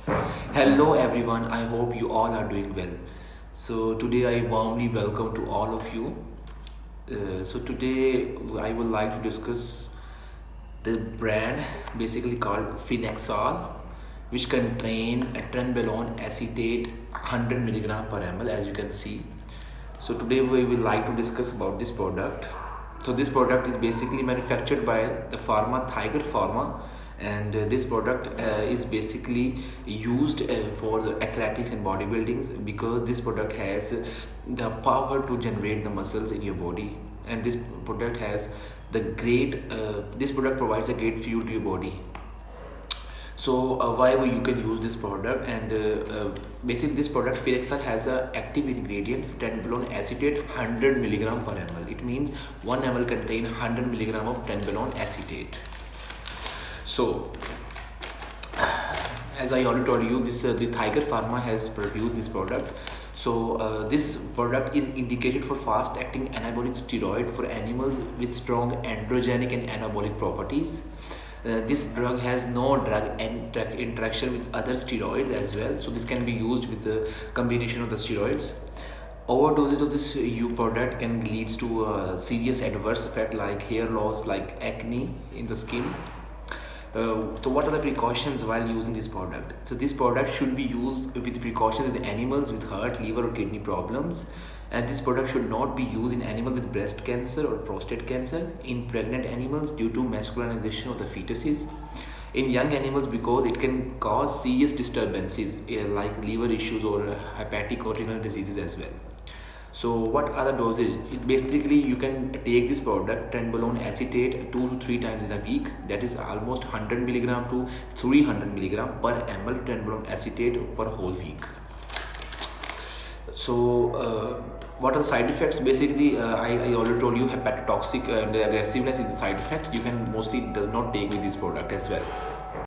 Hello everyone, I hope you all are doing well. So today I warmly welcome to all of you. Today I would like to discuss the brand basically called Finexol, which contain a trenbolone acetate 100 milligram per ml, as you can see. So today we will like to discuss about this product. So this product is basically manufactured by the pharma Tiger Pharma, and this product is basically used for the athletics and bodybuildings, because this product has the power to generate the muscles in your body, and this product has the great this product provides a great fuel to your body. So why you can use this product, and basically this product Finexol has a active ingredient trenbolone acetate 100 milligram per ml. It means 1 ml contain 100 milligram of trenbolone acetate. So as I already told you, this the Tiger Pharma has produced this product. So this product is indicated for fast acting anabolic steroid for animals with strong androgenic and anabolic properties. This drug has no drug interaction with other steroids as well, so this can be used with the combination of the steroids. Overdosage of this product can lead to a serious adverse effect like hair loss, like acne in the skin. So what are the precautions while using this product? So this product should be used with precautions in animals with heart, liver or kidney problems, and this product should not be used in animals with breast cancer or prostate cancer, in pregnant animals due to masculinization of the fetuses, in young animals because it can cause serious disturbances like liver issues or hepatic or renal diseases as well. So what are the dosage? Basically you can take this product trenbolone acetate 2 to 3 times in a week, that is almost 100 milligram to 300 milligram per ml trenbolone acetate per whole week. So what are the side effects? Basically I already told you hepatotoxic and aggressiveness is the side effects. You can mostly does not take with this product as well.